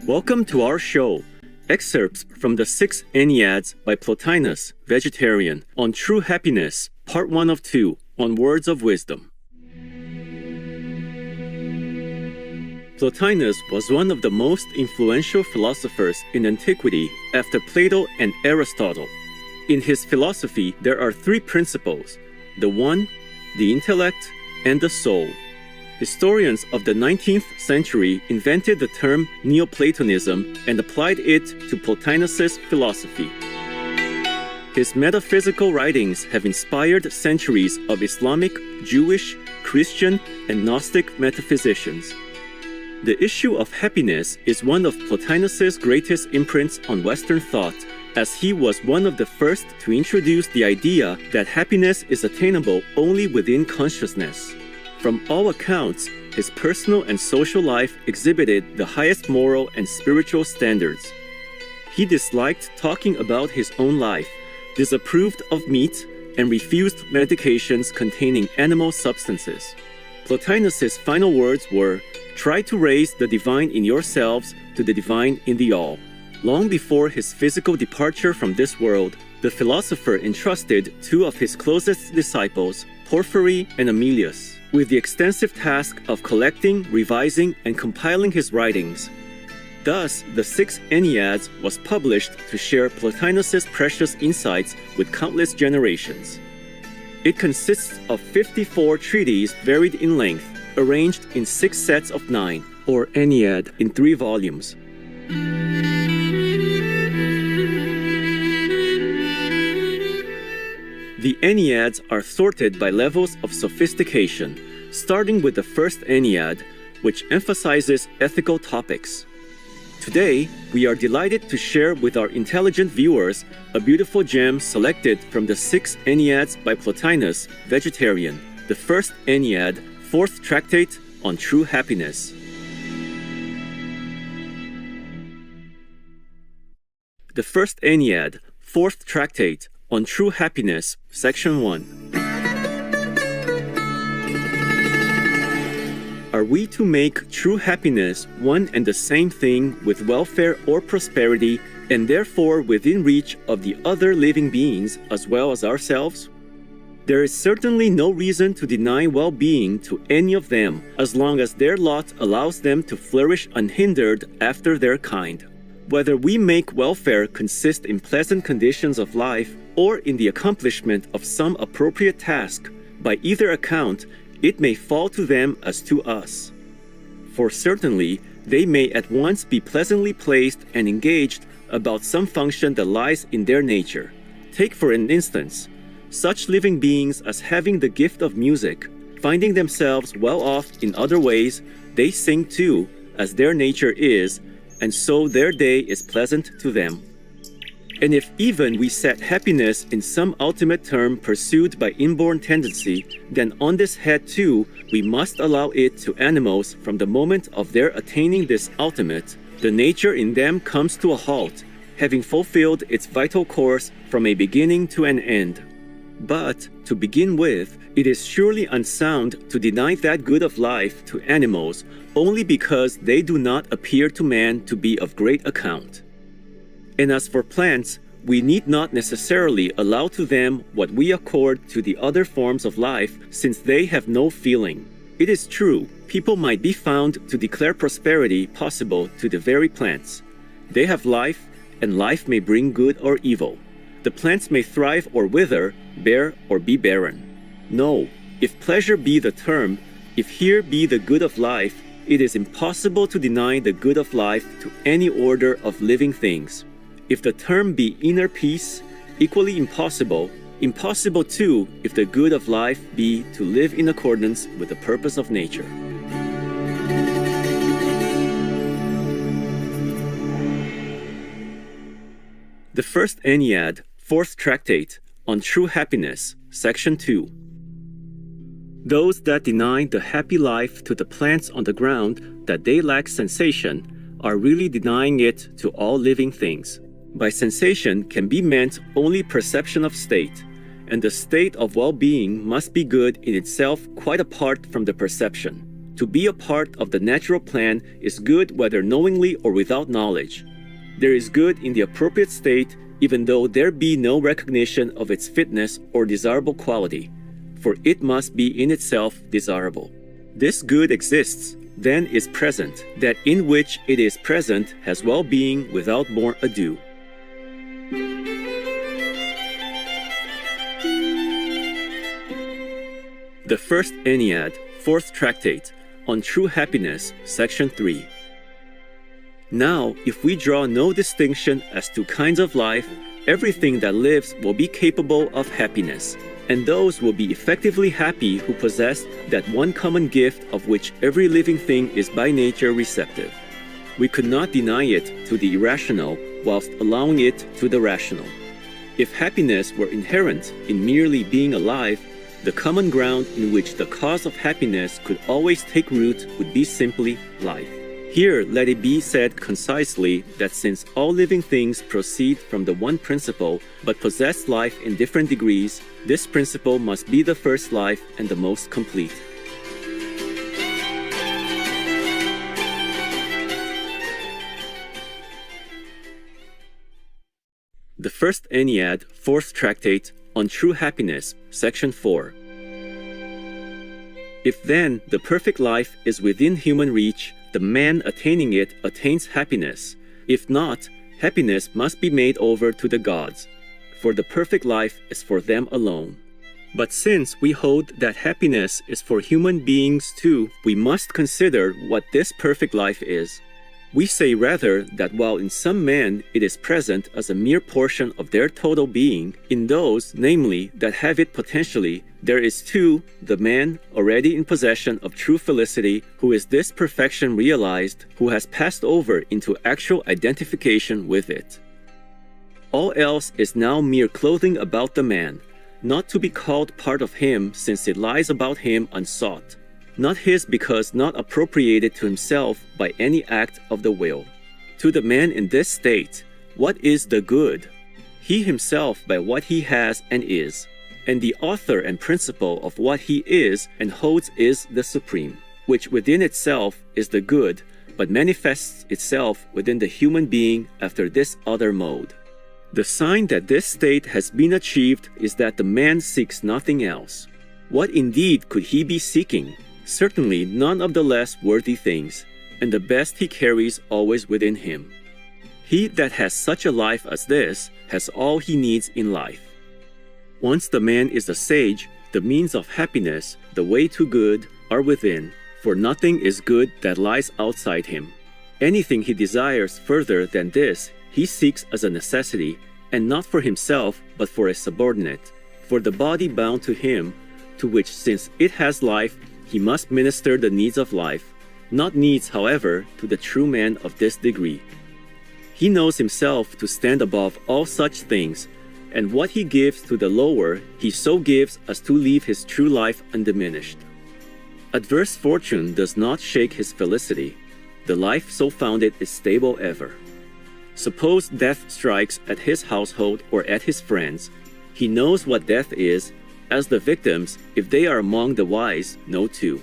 Welcome to our show. Excerpts from the 6 Enneads by Plotinus, vegetarian, on true happiness, part 1 of 2, on words of wisdom. Plotinus was one of the most influential philosophers in antiquity after Plato and Aristotle. In his philosophy, there are 3 principles: the one, the intellect, and the soul. Historians of the 19th century invented the term Neoplatonism and applied it to Plotinus's philosophy. His metaphysical writings have inspired centuries of Islamic, Jewish, Christian, and Gnostic metaphysicians. The issue of happiness is one of Plotinus's greatest imprints on Western thought, as he was one of the first to introduce the idea that happiness is attainable only within consciousness. From all accounts, his personal and social life exhibited the highest moral and spiritual standards. He disliked talking about his own life, disapproved of meat, and refused medications containing animal substances. Plotinus's final words were, "Try to raise the divine in yourselves to the divine in the all." Long before his physical departure from this world, the philosopher entrusted 2 of his closest disciples, Porphyry and Emilius, with the extensive task of collecting, revising, and compiling his writings. Thus, the 6 Enneads was published to share Plotinus's precious insights with countless generations. It consists of 54 treatises varied in length, arranged in 6 sets of 9, or Ennead, in 3 volumes. The Enneads are sorted by levels of sophistication, starting with the first Ennead, which emphasizes ethical topics. Today, we are delighted to share with our intelligent viewers a beautiful gem selected from the 6 Enneads by Plotinus, vegetarian, the first Ennead, 4th tractate on true happiness. The first Ennead, 4th tractate on true happiness, section 1. Are we to make true happiness one and the same thing with welfare or prosperity, and therefore within reach of the other living beings as well as ourselves? There is certainly no reason to deny well-being to any of them, as long as their lot allows them to flourish unhindered after their kind. Whether we make welfare consist in pleasant conditions of life or in the accomplishment of some appropriate task, by either account, it may fall to them as to us. For certainly, they may at once be pleasantly placed and engaged about some function that lies in their nature. Take for an instance, such living beings as having the gift of music, finding themselves well off in other ways, they sing too, as their nature is, and so their day is pleasant to them. And if even we set happiness in some ultimate term pursued by inborn tendency, then on this head too, we must allow it to animals from the moment of their attaining this ultimate. The nature in them comes to a halt, having fulfilled its vital course from a beginning to an end. But, to begin with, it is surely unsound to deny that good of life to animals only because they do not appear to man to be of great account. And as for plants, we need not necessarily allow to them what we accord to the other forms of life, since they have no feeling. It is true, people might be found to declare prosperity possible to the very plants. They have life, and life may bring good or evil. The plants may thrive or wither, bear or be barren. No, if pleasure be the term, if here be the good of life, it is impossible to deny the good of life to any order of living things. If the term be inner peace, equally impossible too if the good of life be to live in accordance with the purpose of nature. The first Ennead, 4th tractate, on true happiness, section 2. Those that deny the happy life to the plants on the ground that they lack sensation are really denying it to all living things. By sensation can be meant only perception of state, and the state of well-being must be good in itself quite apart from the perception. To be a part of the natural plan is good whether knowingly or without knowledge. There is good in the appropriate state, even though there be no recognition of its fitness or desirable quality, for it must be in itself desirable. This good exists, then is present, that in which it is present has well-being without more ado. The First Ennead, Fourth Tractate, on True Happiness, Section 3. Now, if we draw no distinction as to kinds of life, everything that lives will be capable of happiness, and those will be effectively happy who possess that one common gift of which every living thing is by nature receptive. We could not deny it to the irrational whilst allowing it to the rational. If happiness were inherent in merely being alive, the common ground in which the cause of happiness could always take root would be simply life. Here, let it be said concisely that since all living things proceed from the one principle, but possess life in different degrees, this principle must be the first life and the most complete. The First Ennead, Fourth Tractate, on True Happiness, Section 4. If then the perfect life is within human reach, the man attaining it attains happiness. If not, happiness must be made over to the gods, for the perfect life is for them alone. But since we hold that happiness is for human beings too, we must consider what this perfect life is. We say rather that while in some men it is present as a mere portion of their total being, in those, namely, that have it potentially, there is too the man already in possession of true felicity, who is this perfection realized, who has passed over into actual identification with it. All else is now mere clothing about the man, not to be called part of him since it lies about him unsought. Not his because not appropriated to himself by any act of the will. To the man in this state, what is the good? He himself by what he has and is, and the author and principle of what he is and holds is the supreme, which within itself is the good, but manifests itself within the human being after this other mode. The sign that this state has been achieved is that the man seeks nothing else. What indeed could he be seeking? Certainly none of the less worthy things, and the best he carries always within him. He that has such a life as this has all he needs in life. Once the man is a sage, the means of happiness, the way to good, are within, for nothing is good that lies outside him. Anything he desires further than this, he seeks as a necessity, and not for himself, but for a subordinate, for the body bound to him, to which since it has life, he must minister the needs of life, not needs, however, to the true man of this degree. He knows himself to stand above all such things, and what he gives to the lower, he so gives as to leave his true life undiminished. Adverse fortune does not shake his felicity. The life so founded is stable ever. Suppose death strikes at his household or at his friends, he knows what death is, as the victims, if they are among the wise, know too.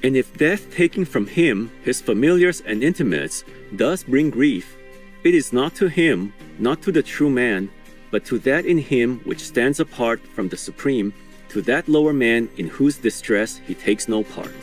And if death taking from him his familiars and intimates does bring grief, it is not to him, not to the true man, but to that in him which stands apart from the supreme, to that lower man in whose distress he takes no part.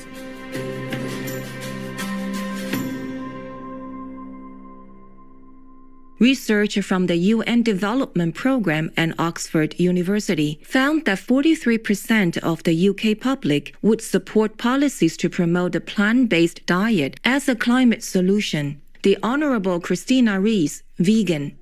Research from the UN Development Programme and Oxford University found that 43% of the UK public would support policies to promote a plant-based diet as a climate solution. The Honourable Christina Rees, vegan.